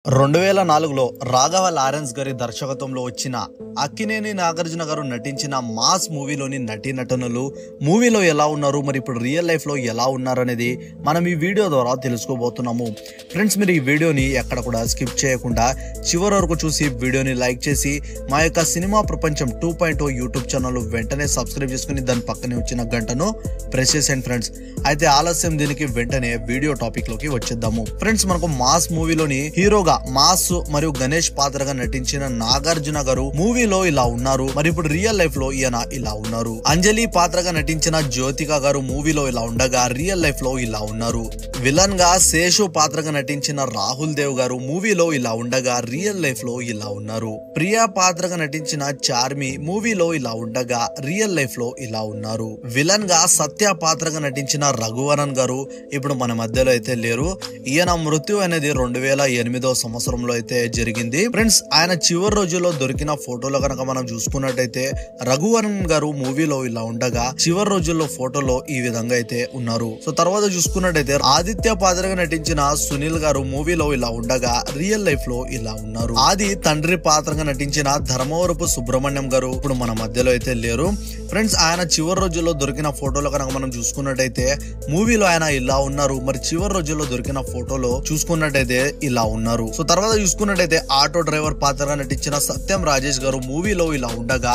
2004లో Raghava Lawrence గారి దర్శకత్వంలో వచ్చిన అక్కినేని నాగార్జున గారు నటించిన మాస్ మూవీలోని నటీనటులు మూవీలో ఎలా ఉన్నారు, మరి ఇప్పుడు రియల్ లైఫ్లో ఎలా ఉన్నారు అనేది మనం ఈ వీడియో ద్వారా తెలుసుకోబోతున్నాము. ఫ్రెండ్స్, మీరు ఈ వీడియోని ఎక్కడ కూడా స్కిప్ చేయకుండా చివరి వరకు చూసి వీడియోని లైక్ చేసి మా యొక్క సినిమా ప్రపంచం 2.0 యూట్యూబ్ ఛానల్ వెంటనే సబ్స్క్రైబ్ చేసుకుని దాని పక్కనే వచ్చిన గంటను ప్రెస్ చేసేయండి. ఫ్రెండ్స్, అయితే ఆలస్యం దీనికి వెంటనే వీడియో టాపిక్ లోకి వచ్చేద్దాము. ఫ్రెండ్స్, మనకు మాస్ మూవీలోని హీరోగా మాస్ మరియు గణేష్ పాత్రగా నటించిన నాగార్జున గారు మూవీలో ఇలా ఉన్నారు, మరి ఇప్పుడు రియల్ లైఫ్ లో ఈయన ఇలా ఉన్నారు. అంజలి పాత్రగా నటించిన జ్యోతిక గారు మూవీలో ఇలా ఉండగా రియల్ లైఫ్ లో ఇలా ఉన్నారు. విలన్ గా శేషు పాత్రగా నటించిన రాహుల్ దేవ్ గారు మూవీలో ఇలా ఉండగా రియల్ లైఫ్ లో ఇలా ఉన్నారు. ప్రియా పాత్రగా నటించిన చార్మి మూవీలో ఇలా ఉండగా రియల్ లైఫ్ లో ఇలా ఉన్నారు. విలన్ గా సత్య పాత్రగా నటించిన రఘువరన్ గారు ఇప్పుడు మన మధ్యలో అయితే లేరు. ఈయన మృత్యు అనేది 2008 సంవత్సరంలో అయితే జరిగింది. ఫ్రెండ్స్, ఆయన చివరి రోజుల్లో దొరికిన ఫోటోలో కనుక మనం చూసుకున్నట్టయితే రఘువరన్ గారు మూవీలో ఇలా ఉండగా చివరి రోజుల్లో ఫోటోలో ఈ విధంగా అయితే ఉన్నారు. సో తర్వాత చూసుకున్నట్టయితే ఆదిత్య పాత్రగా నటించిన సునీల్ గారు మూవీలో ఇలా ఉండగా రియల్ లైఫ్ లో ఇలా ఉన్నారు. ఆది తండ్రి పాత్రగా నటించిన ధర్మవరపు సుబ్రహ్మణ్యం గారు ఇప్పుడు మన మధ్యలో అయితే లేరు. ఫ్రెండ్స్, ఆయన చివరి రోజుల్లో దొరికిన ఫోటోలో కనుక మనం చూసుకున్నట్టయితే మూవీలో ఆయన ఇలా ఉన్నారు, మరి చివరి రోజుల్లో దొరికిన ఫోటోలో చూసుకున్నట్టయితే ఇలా ఉన్నారు. సో తర్వాత చూసుకున్నట్టయితే ఆటో డ్రైవర్ పాత్రగా నటించిన సత్యం రాజేష్ గారు మూవీలో ఇలా ఉండగా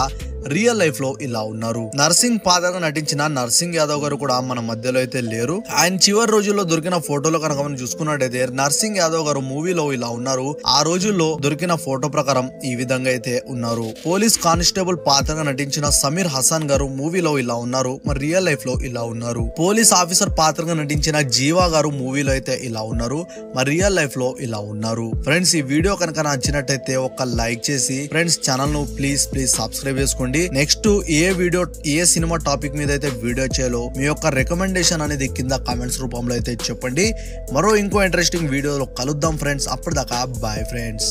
రియల్ లైఫ్ లో ఇలా ఉన్నారు. నర్సింగ్ పాత్రగా నటించిన నర్సింగ్ యాదవ్ గారు కూడా మన మధ్యలో అయితే లేరు. ఆయన చివరి రోజుల్లో దొరికిన ఫోటోలో కనుక మనం చూసుకున్నట్టయితే నర్సింగ్ యాదవ్ గారు మూవీలో ఇలా ఉన్నారు. ఆ రోజుల్లో దొరికిన ఫోటో ప్రకారం ఈ విధంగా అయితే ఉన్నారు. పోలీస్ కానిస్టేబుల్ పాత్రగా నటించిన సమీర్ హసన్ గారు మూవీలో ఇలా ఉన్నారు, మరి రియల్ లైఫ్ లో ఇలా ఉన్నారు. పోలీస్ ఆఫీసర్ పాత్రగా నటించిన జీవా గారు మూవీలో అయితే ఇలా ఉన్నారు, మరి రియల్ లైఫ్ లో ఇలా ఉన్నారు. ఫ్రెండ్స్, ఈ వీడియో కనుక నచ్చినట్టయితే ఒక లైక్ చేసి ఫ్రెండ్స్ ఛానల్ ను ప్లీజ్ సబ్స్క్రైబ్ చేసుకోండి. నెక్స్ట్ ఏ సినిమా టాపిక్ మీద అయితే వీడియో చేయాలో మీ యొక్క రికమెండేషన్ అనేది కింద కామెంట్స్ రూపంలో అయితే చెప్పండి. మరో ఇంకో ఇంట్రెస్టింగ్ వీడియోలో కలుద్దాం ఫ్రెండ్స్. అప్పటిదాకా బాయ్ ఫ్రెండ్స్.